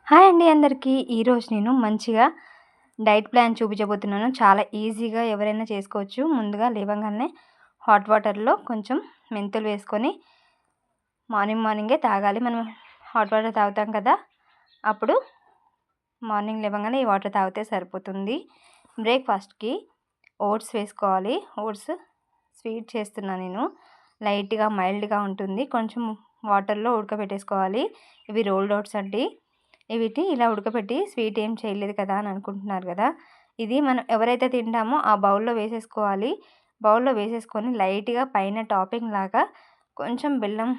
Hi అండి అందరికీ. ఈరోజు నేను మంచిగా డైట్ ప్లాన్ చూపించబోతున్నాను. చాలా ఈజీగా ఎవరైనా చేసుకోవచ్చు. ముందుగా లేవగానే హాట్ వాటర్లో కొంచెం మెంతులు వేసుకొని మార్నింగే తాగాలి. మనం హాట్ వాటర్ తాగుతాం కదా, అప్పుడు మార్నింగ్ లేవగానే ఈ వాటర్ తాగితే సరిపోతుంది. బ్రేక్ఫాస్ట్కి ఓట్స్ వేసుకోవాలి. ఓట్స్ స్వీట్ చేస్తున్నాను నేను. లైట్గా మైల్డ్గా ఉంటుంది. కొంచెం వాటర్లో ఉడకబెట్టేసుకోవాలి. ఇవి రోల్డ్ ఓట్స్ అండి. వీటిని ఇలా ఉడకబెట్టి స్వీట్ ఏం చేయలేదు కదా అని అనుకుంటున్నారు కదా, ఇది మనం ఎవరైతే తింటామో ఆ బౌల్లో వేసేసుకోవాలి. బౌల్లో వేసేసుకొని లైట్గా పైన టాపింగ్ లాగా కొంచెం బెల్లం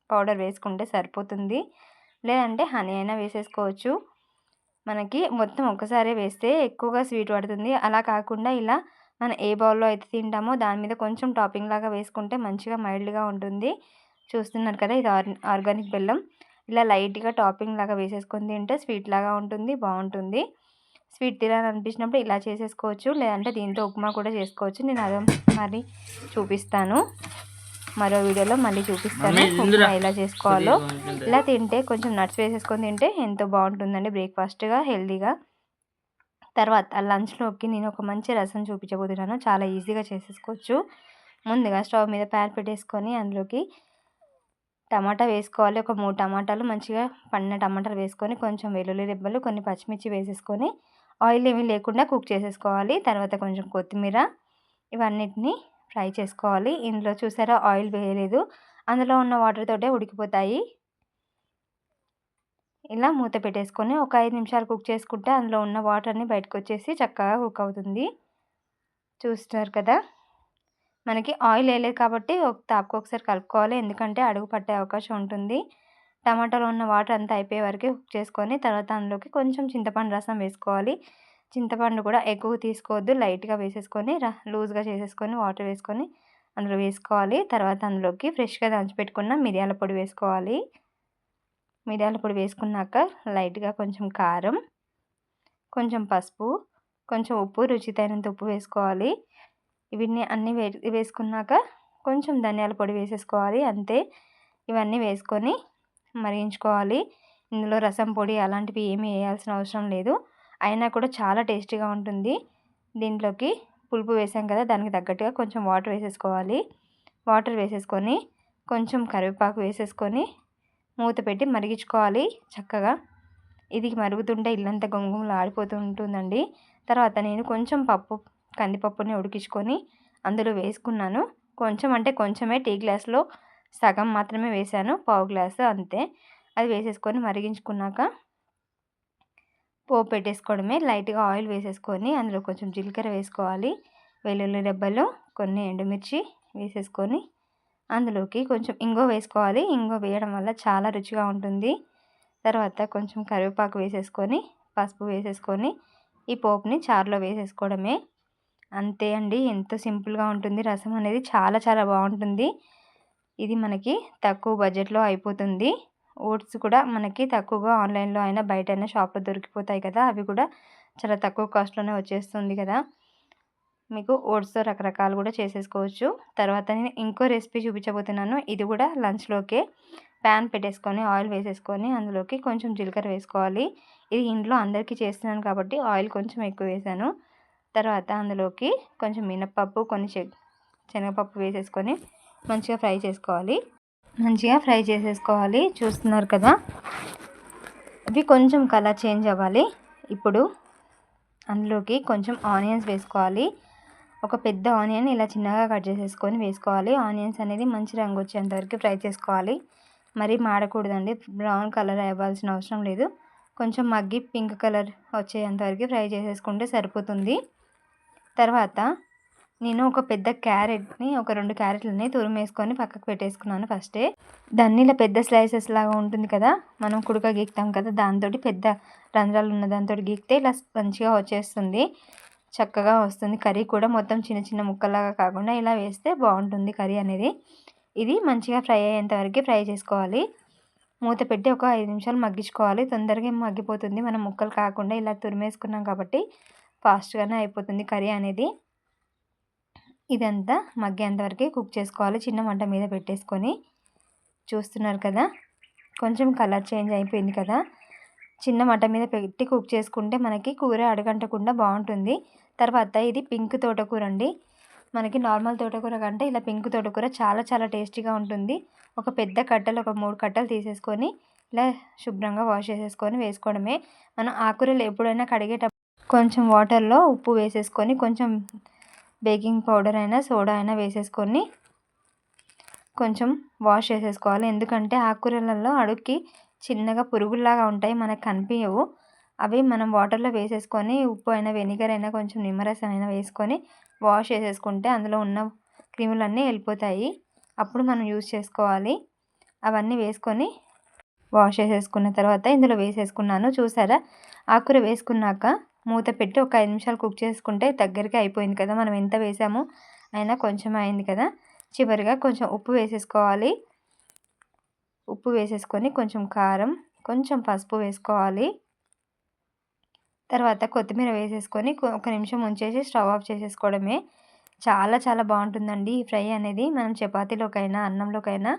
పౌడర్ వేసుకుంటే సరిపోతుంది. లేదంటే హనీ అయినా వేసేసుకోవచ్చు. మనకి మొత్తం ఒక్కసారే వేస్తే ఎక్కువగా స్వీట్ పడుతుంది. అలా కాకుండా ఇలా మనం ఏ బౌల్లో అయితే తింటామో దాని మీద కొంచెం టాపింగ్ లాగా వేసుకుంటే మంచిగా మైల్డ్గా ఉంటుంది. చూస్తున్నారు కదా, ఇది ఆర్గానిక్ బెల్లం. ఇలా లైట్గా టాపింగ్ లాగా వేసేసుకొని తింటే స్వీట్ లాగా ఉంటుంది, బాగుంటుంది. స్వీట్ తినాలనిపించినప్పుడు ఇలా చేసేసుకోవచ్చు. లేదంటే దీంతో ఉప్మా కూడా చేసుకోవచ్చు. నేను అదే మరి చూపిస్తాను, మరో వీడియోలో మళ్ళీ చూపిస్తాను ఉప్మా ఎలా చేసుకోవాలో. ఇలా తింటే కొంచెం నట్స్ వేసేసుకొని తింటే ఎంతో బాగుంటుందండి, బ్రేక్ఫాస్ట్గా హెల్తీగా. తర్వాత లంచ్లోకి నేను ఒక మంచి రసం చూపించబోతున్నాను. చాలా ఈజీగా చేసేసుకోవచ్చు. ముందుగా స్టవ్ మీద ప్యాన్ పెట్టేసుకొని అందులోకి టమాటా వేసుకోవాలి. ఒక 3 టమాటాలు, మంచిగా పండిన టమాటాలు వేసుకొని కొంచెం వెల్లుల్లి రెబ్బలు, కొన్ని పచ్చిమిర్చి వేసేసుకొని ఆయిల్ ఏమీ లేకుండా కుక్ చేసేసుకోవాలి. తర్వాత కొంచెం కొత్తిమీర, ఇవన్నిటిని ఫ్రై చేసుకోవాలి. ఇందులో చూసారా, ఆయిల్ వేయలేదు, అందులో ఉన్న వాటర్ తోటే ఉడికిపోతాయి. ఇలా మూత పెట్టేసుకొని ఒక 5 నిమిషాలు కుక్ చేసుకుంటే అందులో ఉన్న వాటర్ని బయటకు వచ్చేసి చక్కగా కుక్ అవుతుంది. చూస్తారు కదా, మనకి ఆయిల్ వేయలేదు కాబట్టి ఒకసారి కలుపుకోవాలి, ఎందుకంటే అడుగు పట్టే అవకాశం ఉంటుంది. టమాటాలో ఉన్న వాటర్ అంతా అయిపోయే వరకు కుక్ చేసుకొని తర్వాత అందులోకి కొంచెం చింతపండు రసం వేసుకోవాలి. చింతపండు కూడా ఎక్కువ తీసుకోవద్దు, లైట్గా వేసేసుకొని లూజ్గా చేసేసుకొని వాటర్ వేసుకొని అందులో వేసుకోవాలి. తర్వాత అందులోకి ఫ్రెష్గా దంచిపెట్టుకున్న మిరియాల పొడి వేసుకోవాలి. మిరియాల పొడి వేసుకున్నాక లైట్గా కొంచెం కారం, కొంచెం పసుపు, కొంచెం ఉప్పు, రుచి తగినంత ఉప్పు వేసుకోవాలి. ఇవన్నీ అన్నీ వేసుకున్నాక కొంచెం ధనియాల పొడి వేసేసుకోవాలి. అంతే, ఇవన్నీ వేసుకొని మరిగించుకోవాలి. ఇందులో రసం పొడి అలాంటివి ఏమీ వేయాల్సిన అవసరం లేదు. అయినా కూడా చాలా టేస్టీగా ఉంటుంది. దీంట్లోకి పులుపు వేసాం కదా, దానికి తగ్గట్టుగా కొంచెం వాటర్ వేసేసుకోవాలి. వాటర్ వేసేసుకొని కొంచెం కరివేపాకు వేసేసుకొని మూత పెట్టి మరిగించుకోవాలి చక్కగా. ఇది మరుగుతుంటే ఇల్లంతా గుమగుమలు ఆడిపోతూ ఉంటుందండి. తర్వాత నేను కొంచెం కందిపప్పుని ఉడికించుకొని అందులో వేసుకున్నాను. కొంచెం అంటే కొంచెమే, టీ గ్లాస్లో సగం మాత్రమే వేసాను, పావు గ్లాసు అంతే. అది వేసేసుకొని మరిగించుకున్నాక పోపు పెట్టేసుకోవడమే. లైట్గా ఆయిల్ వేసేసుకొని అందులో కొంచెం జీలకర్ర వేసుకోవాలి, వెల్లుల్లి రెబ్బలు, కొన్ని ఎండుమిర్చి వేసేసుకొని అందులోకి కొంచెం ఇంగువ వేసుకోవాలి. ఇంగువ వేయడం వల్ల చాలా రుచిగా ఉంటుంది. తర్వాత కొంచెం కరివేపాకు వేసేసుకొని పసుపు వేసేసుకొని ఈ పోపుని చారులో వేసేసుకోవడమే. అంతే అండి, ఎంతో సింపుల్గా ఉంటుంది. రసం అనేది చాలా చాలా బాగుంటుంది. ఇది మనకి తక్కువ బడ్జెట్లో అయిపోతుంది. ఓట్స్ కూడా మనకి తక్కువగా ఆన్లైన్లో అయినా బయట అయినా షాప్లో దొరికిపోతాయి కదా, అవి కూడా చాలా తక్కువ కాస్ట్లోనే వచ్చేస్తుంది కదా. మీకు ఓట్స్తో రకరకాలు కూడా చేసేసుకోవచ్చు. తర్వాత నేను ఇంకో రెసిపీ చూపించబోతున్నాను. ఇది కూడా లంచ్లోకే. ప్యాన్ పెట్టేసుకొని ఆయిల్ వేసేసుకొని అందులోకి కొంచెం జీలకర్ర వేసుకోవాలి. ఇది ఇంట్లో అందరికీ చేస్తున్నాను కాబట్టి ఆయిల్ కొంచెం ఎక్కువ వేసాను. తర్వాత అందులోకి కొంచెం మినప్పప్పు, కొన్ని శనగపప్పు వేసేసుకొని మంచిగా ఫ్రై చేసేసుకోవాలి. చూస్తున్నారు కదా, ఇవి కొంచెం కలర్ చేంజ్ అవ్వాలి. ఇప్పుడు అందులోకి కొంచెం ఆనియన్స్ వేసుకోవాలి. ఒక పెద్ద ఆనియన్ ఇలా చిన్నగా కట్ చేసేసుకొని వేసుకోవాలి. ఆనియన్స్ అనేది మంచి రంగు వచ్చేంత వరకు ఫ్రై చేసుకోవాలి. మరి మాడకూడదండి, బ్రౌన్ కలర్ అవ్వాల్సిన అవసరం లేదు. కొంచెం మగ్గి పింక్ కలర్ వచ్చేంత వరకు ఫ్రై చేసేసుకుంటే సరిపోతుంది. తర్వాత నేను ఒక పెద్ద క్యారెట్ని, ఒక 2 క్యారెట్లని తురిమేసుకొని పక్కకు పెట్టేసుకున్నాను ఫస్టే. దాన్ని ఇలా పెద్ద స్లైసెస్ లాగా ఉంటుంది కదా, మనం కుడక గీక్తాం కదా, దాంతో పెద్ద రంధ్రాలు ఉన్న దాంతో గీకితే ఇలా మంచిగా వచ్చేస్తుంది, చక్కగా వస్తుంది. కర్రీ కూడా మొత్తం చిన్న చిన్న ముక్కలాగా కాకుండా ఇలా వేస్తే బాగుంటుంది కర్రీ అనేది. ఇది మంచిగా ఫ్రై అయ్యేంత వరకు ఫ్రై చేసుకోవాలి. మూత పెట్టి ఒక 5 నిమిషాలు మగ్గించుకోవాలి. తొందరగా మగ్గిపోతుంది, మనం ముక్కలు కాకుండా ఇలా తురిమేసుకున్నాం కాబట్టి ఫాస్ట్గానే అయిపోతుంది కర్రీ అనేది. ఇదంతా మగ్గేంత వరకు కుక్ చేసుకోవాలి, చిన్న మంట మీద పెట్టేసుకొని. చూస్తున్నారు కదా, కొంచెం కలర్ చేంజ్ అయిపోయింది కదా. చిన్న మంట మీద పెట్టి కుక్ చేసుకుంటే మనకి కూర అడగంటకుండా బాగుంటుంది. తర్వాత ఇది పింక్ తోటకూర అండి. మనకి నార్మల్ తోటకూర కంటే ఇలా పింక్ తోటకూర చాలా చాలా టేస్టీగా ఉంటుంది. ఒక పెద్ద కట్టలు ఒక 3 కట్టలు తీసేసుకొని ఇలా శుభ్రంగా వాష్ చేసేసుకొని వేసుకోవడమే. మనం ఆకుకూరలు ఎప్పుడైనా కడిగేటప్పుడు కొంచెం వాటర్లో ఉప్పు వేసేసుకొని కొంచెం బేకింగ్ పౌడర్ అయినా సోడా అయినా వేసేసుకొని కొంచెం వాష్ చేసేసుకోవాలి. ఎందుకంటే ఆకుకూరలలో అడుక్కి చిన్నగా పురుగుల్లాగా ఉంటాయి, మనకు కనిపించవు. అవి మనం వాటర్లో వేసేసుకొని ఉప్పు అయినా వెనిగర్ అయినా కొంచెం నిమ్మరసం అయినా వేసుకొని వాష్ చేసేసుకుంటే అందులో ఉన్న క్రిములన్నీ వెళ్ళిపోతాయి. అప్పుడు మనం యూజ్ చేసుకోవాలి. అవన్నీ వేసుకొని వాష్ చేసేసుకున్న తర్వాత ఇందులో వేసేసుకున్నాను. చూసారా, ఆకుకూర వేసుకున్నాక మూత పెట్టి ఒక 5 నిమిషాలు కుక్ చేసుకుంటే దగ్గరికి అయిపోయింది కదా. మనం ఎంత వేసామో అయినా కొంచెం అయింది కదా. చివరిగా కొంచెం ఉప్పు వేసేసుకోవాలి. ఉప్పు వేసేసుకొని కొంచెం కారం, కొంచెం పసుపు వేసుకోవాలి. తర్వాత కొత్తిమీర వేసేసుకొని ఒక నిమిషం ఉంచేసి స్టవ్ ఆఫ్ చేసేసుకోవడమే. చాలా చాలా బాగుంటుందండి ఈ ఫ్రై అనేది. మనం చపాతీలోకైనా అన్నంలోకైనా,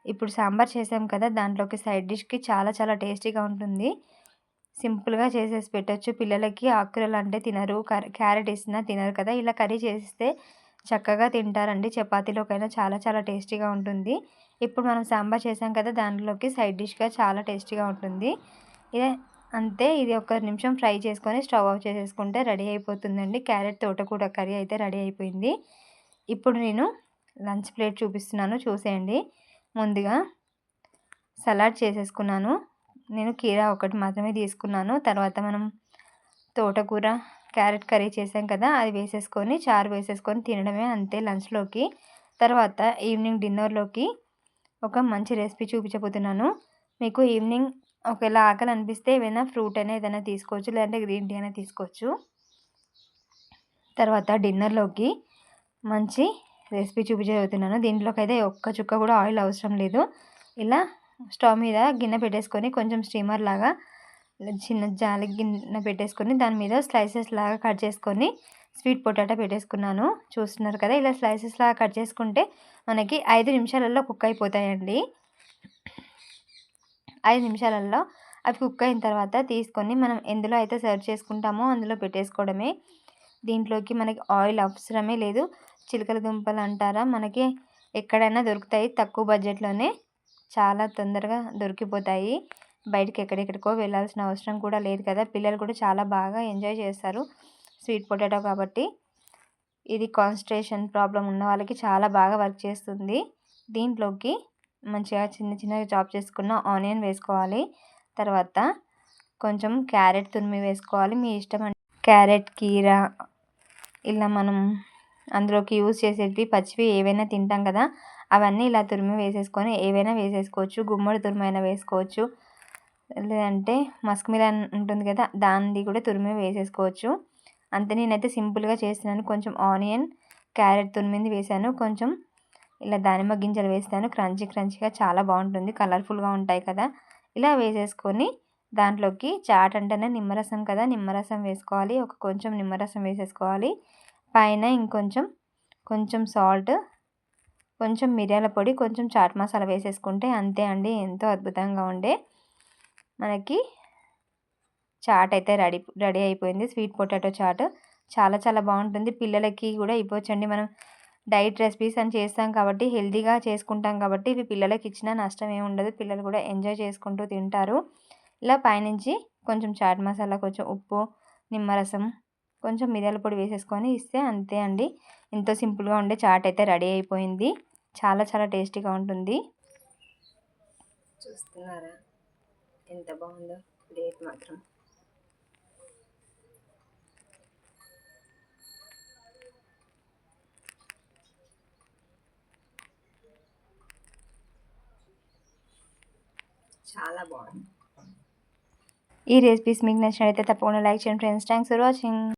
ఇప్పుడు సాంబార్ చేసాం కదా దాంట్లోకి సైడ్ డిష్కి చాలా చాలా టేస్టీగా ఉంటుంది. సింపుల్గా చేసేసి పెట్టచ్చు. పిల్లలకి ఆకుకూరలు అంటే తినరు, క్యారెట్ వేసినా తినరు కదా. ఇలా కర్రీ చేస్తే చక్కగా తింటారండి. చపాతీలోకైనా చాలా చాలా టేస్టీగా ఉంటుంది. ఇప్పుడు మనం సాంబార్ చేసాం కదా దాంట్లోకి సైడ్ డిష్గా చాలా టేస్టీగా ఉంటుంది. ఇదే అంతే. ఇది ఒక నిమిషం ఫ్రై చేసుకొని స్టవ్ ఆఫ్ చేసేసుకుంటే రెడీ అయిపోతుందండి. క్యారెట్ తోటకూర కర్రీ అయితే రెడీ అయిపోయింది. ఇప్పుడు నేను లంచ్ ప్లేట్ చూపిస్తున్నాను, చూసేయండి. ముందుగా సలాడ్ చేసేసుకున్నాను. నేను కీరా ఒకటి మాత్రమే తీసుకున్నాను. తర్వాత మనం తోటకూర క్యారెట్ కర్రీ చేసాం కదా అది వేసేసుకొని చారు వేసేసుకొని తినడమే అంతే లంచ్లోకి. తర్వాత ఈవినింగ్ డిన్నర్లోకి ఒక మంచి రెసిపీ చూపించబోతున్నాను. మీకు ఈవినింగ్ ఒకవేళ ఆకలి అనిపిస్తే ఏమైనా ఫ్రూట్ అయినా ఏదైనా తీసుకోవచ్చు, లేదంటే గ్రీన్ టీ అయినా తీసుకోవచ్చు. తర్వాత డిన్నర్లోకి మంచి రెసిపీ చూపించబోతున్నాను. దీంట్లోకి అయితే ఒక్క చుక్క కూడా ఆయిల్ అవసరం లేదు. ఇలా స్టవ్ మీద గిన్నె పెట్టేసుకొని కొంచెం స్టీమర్ లాగా చిన్న జాలి గిన్నె పెట్టేసుకొని దాని మీద స్లైసెస్ లాగా కట్ చేసుకొని స్వీట్ పొటాటో పెట్టేసుకున్నాను. చూస్తున్నారు కదా, ఇలా స్లైసెస్ లాగా కట్ చేసుకుంటే మనకి 5 నిమిషాలలో కుక్ అయిపోతాయండి. 5 నిమిషాలలో అవి కుక్ అయిన తర్వాత తీసుకొని మనం ఎందులో అయితే సర్వ్ చేసుకుంటామో అందులో పెట్టేసుకోవడమే. దీంట్లోకి మనకి ఆయిల్ అవసరమే లేదు. చిలకల దుంపలు అంటారా, మనకి ఎక్కడైనా దొరుకుతాయి తక్కువ బడ్జెట్లోనే, చాలా తొందరగా దొరికిపోతాయి. బయటకి ఎక్కడెక్కడికో వెళ్ళాల్సిన అవసరం కూడా లేదు కదా. పిల్లలు కూడా చాలా బాగా ఎంజాయ్ చేస్తారు స్వీట్ పొటాటో కాబట్టి. ఇది కాన్స్టిపేషన్ ప్రాబ్లం ఉన్న వాళ్ళకి చాలా బాగా వర్క్ చేస్తుంది. దీంట్లోకి మంచిగా చిన్న చిన్నగా చాప్ చేసుకున్న ఆనియన్ వేసుకోవాలి. తర్వాత కొంచెం క్యారెట్ తురిమి వేసుకోవాలి. మీ ఇష్టం అండి. క్యారెట్, కీరా ఇలా మనం అందులోకి యూజ్ చేసేవి పచ్చివి ఏవైనా తింటాం కదా, అవన్నీ ఇలా తురిమి వేసేసుకొని ఏవైనా వేసేసుకోవచ్చు. గుమ్మడి తురిమైనా వేసుకోవచ్చు, లేదంటే మస్క్ మిలన్ ఉంటుంది కదా దాన్ని కూడా తురిమి వేసేసుకోవచ్చు. అంతే. నేనైతే సింపుల్గా చేస్తున్నాను. కొంచెం ఆనియన్, క్యారెట్ తురిమింది వేసాను, కొంచెం ఇలా దానిమ్మ గింజలు వేస్తాను. క్రంచీ క్రంచీగా చాలా బాగుంటుంది, కలర్ఫుల్గా ఉంటాయి కదా. ఇలా వేసేసుకొని దాంట్లోకి చాట్ అంటేనే నిమ్మరసం కదా, నిమ్మరసం వేసుకోవాలి. కొంచెం నిమ్మరసం వేసేసుకోవాలి. పైన కొంచెం సాల్ట్, కొంచెం మిరియాల పొడి, కొంచెం చాట్ మసాలా వేసేసుకుంటే అంతే అండి. ఎంతో అద్భుతంగా ఉండే మనకి చాట్ అయితే రెడీ అయిపోయింది. స్వీట్ పొటాటో చాట్ చాలా చాలా బాగుంటుంది. పిల్లలకి కూడా ఇవ్వచ్చండి. మనం డైట్ రెసిపీస్ అని చేస్తాం కాబట్టి, హెల్తీగా చేసుకుంటాం కాబట్టి ఇవి పిల్లలకి ఇచ్చినా నష్టం ఏమి ఉండదు. పిల్లలు కూడా ఎంజాయ్ చేసుకుంటూ తింటారు. ఇలా పైనుంచి కొంచెం చాట్ మసాలా, కొంచెం ఉప్పు, నిమ్మరసం, కొంచెం మిరియాల పొడి వేసేసుకొని ఇస్తే అంతే అండి. ఎంతో సింపుల్గా ఉండే చాట్ అయితే రెడీ అయిపోయింది. చాలా చాలా టేస్టీగా ఉంటుంది. చూస్తున్నారా ఎంత బాగుందో ప్లేట్ మాత్రం. చాలా బాగుంది. ఈ రెసిపీస్ మీకు నచ్చినట్లయితే తప్పకుండా లైక్ చేయండి ఫ్రెండ్స్. Thanks for watching.